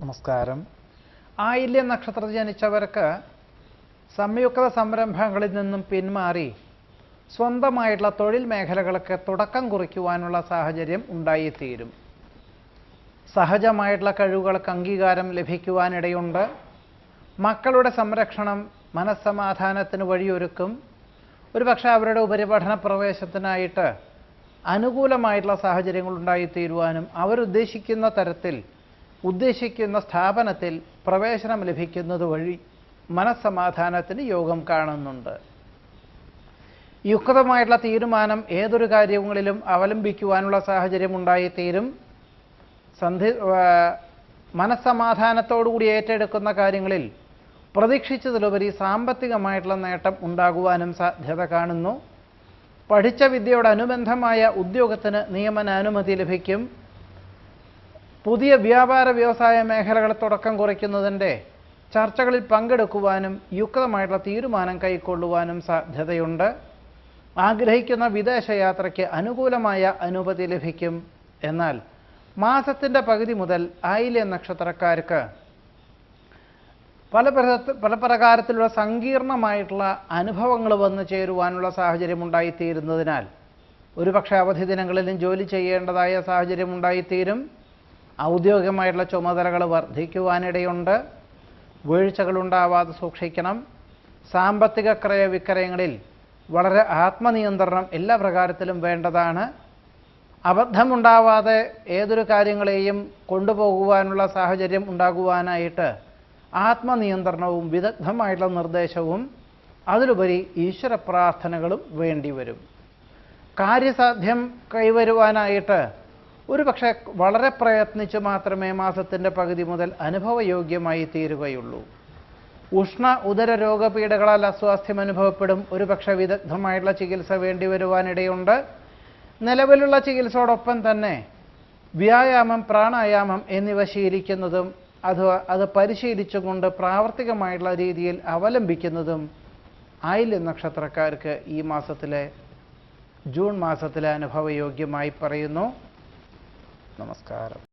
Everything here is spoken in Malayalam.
നമസ്കാരം. ആയില്യം നക്ഷത്രത്തിൽ ജനിച്ചവർക്ക് സംയുക്ത സംരംഭങ്ങളിൽ നിന്നും പിന്മാറി സ്വന്തമായിട്ടുള്ള തൊഴിൽ മേഖലകൾക്ക് തുടക്കം കുറിക്കുവാനുള്ള സാഹചര്യം ഉണ്ടായിത്തീരും. സഹജമായിട്ടുള്ള കഴിവുകൾക്ക് അംഗീകാരം ലഭിക്കുവാനിടയുണ്ട്. മക്കളുടെ സംരക്ഷണം മനസ്സമാധാനത്തിന് വഴിയൊരുക്കും. ഒരുപക്ഷെ അവരുടെ ഉപരിപഠന പ്രവേശനത്തിനായിട്ട് അനുകൂലമായിട്ടുള്ള സാഹചര്യങ്ങൾ ഉണ്ടായിത്തീരുവാനും അവരുദ്ദേശിക്കുന്ന തരത്തിൽ ഉദ്ദേശിക്കുന്ന സ്ഥാപനത്തിൽ പ്രവേശനം ലഭിക്കുന്നത് വഴി മനസ്സമാധാനത്തിന് യോഗം കാണുന്നുണ്ട്. യുക്തമായിട്ടുള്ള തീരുമാനം ഏതൊരു കാര്യങ്ങളിലും അവലംബിക്കുവാനുള്ള സാഹചര്യം ഉണ്ടായിത്തീരും. മനസ്സമാധാനത്തോടുകൂടി ഏറ്റെടുക്കുന്ന കാര്യങ്ങളിൽ പ്രതീക്ഷിച്ചതിലുപരി സാമ്പത്തികമായിട്ടുള്ള നേട്ടം ഉണ്ടാകുവാനും സാധ്യത കാണുന്നു. പഠിച്ച വിദ്യയോടനുബന്ധമായ ഉദ്യോഗത്തിന് നിയമനാനുമതി ലഭിക്കും. പുതിയ വ്യാപാര വ്യവസായ മേഖലകൾ തുടക്കം കുറിക്കുന്നതിൻ്റെ ചർച്ചകളിൽ പങ്കെടുക്കുവാനും യുക്തമായിട്ടുള്ള തീരുമാനം കൈക്കൊള്ളുവാനും സാധ്യതയുണ്ട്. ആഗ്രഹിക്കുന്ന വിദേശയാത്രയ്ക്ക് അനുകൂലമായ അനുമതി ലഭിക്കും. എന്നാൽ മാസത്തിൻ്റെ പകുതി മുതൽ ആയില്യം നക്ഷത്രക്കാർക്ക് പല പ്രകാരത്തിലുള്ള സങ്കീർണമായിട്ടുള്ള അനുഭവങ്ങൾ വന്നു ചേരുവാനുള്ള സാഹചര്യം ഉണ്ടായിത്തീരുന്നതിനാൽ ഒരുപക്ഷെ അവധി ദിനങ്ങളിലും ജോലി ചെയ്യേണ്ടതായ സാഹചര്യം ഉണ്ടായിത്തീരും. ഔദ്യോഗികമായിട്ടുള്ള ചുമതലകൾ വർദ്ധിക്കുവാനിടയുണ്ട്. വീഴ്ചകളുണ്ടാവാതെ സൂക്ഷിക്കണം. സാമ്പത്തിക ക്രയവിക്രയങ്ങളിൽ വളരെ ആത്മനിയന്ത്രണം എല്ലാ പ്രകാരത്തിലും വേണ്ടതാണ്. അബദ്ധമുണ്ടാവാതെ ഏതൊരു കാര്യങ്ങളെയും കൊണ്ടുപോകുവാനുള്ള സാഹചര്യം ഉണ്ടാകുവാനായിട്ട് ആത്മനിയന്ത്രണവും വിദഗ്ധമായിട്ടുള്ള നിർദ്ദേശവും അതിലുപരി ഈശ്വര പ്രാർത്ഥനകളും വേണ്ടിവരും. കാര്യസാധ്യം കൈവരുവാനായിട്ട് ഒരുപക്ഷെ വളരെ പ്രയത്നിച്ച് മാത്രമേ മാസത്തിൻ്റെ പകുതി മുതൽ അനുഭവയോഗ്യമായി തീരുകയുള്ളൂ. ഉഷ്ണ ഉദര രോഗപീഠകളാൽ അസ്വാസ്ഥ്യം അനുഭവപ്പെടും. ഒരുപക്ഷെ വിദഗ്ധമായിട്ടുള്ള ചികിത്സ വേണ്ടിവരുവാനിടയുണ്ട്. നിലവിലുള്ള ചികിത്സയോടൊപ്പം തന്നെ വ്യായാമം, പ്രാണായാമം എന്നിവ ശീലിക്കുന്നതും അത് പരിശീലിച്ചുകൊണ്ട് പ്രാവർത്തികമായിട്ടുള്ള രീതിയിൽ അവലംബിക്കുന്നതും ആയില്യം നക്ഷത്രക്കാർക്ക് ഈ മാസത്തിലെ ജൂൺ മാസത്തിലെ അനുഭവയോഗ്യമായി പറയുന്നു. നമസ്കാരം.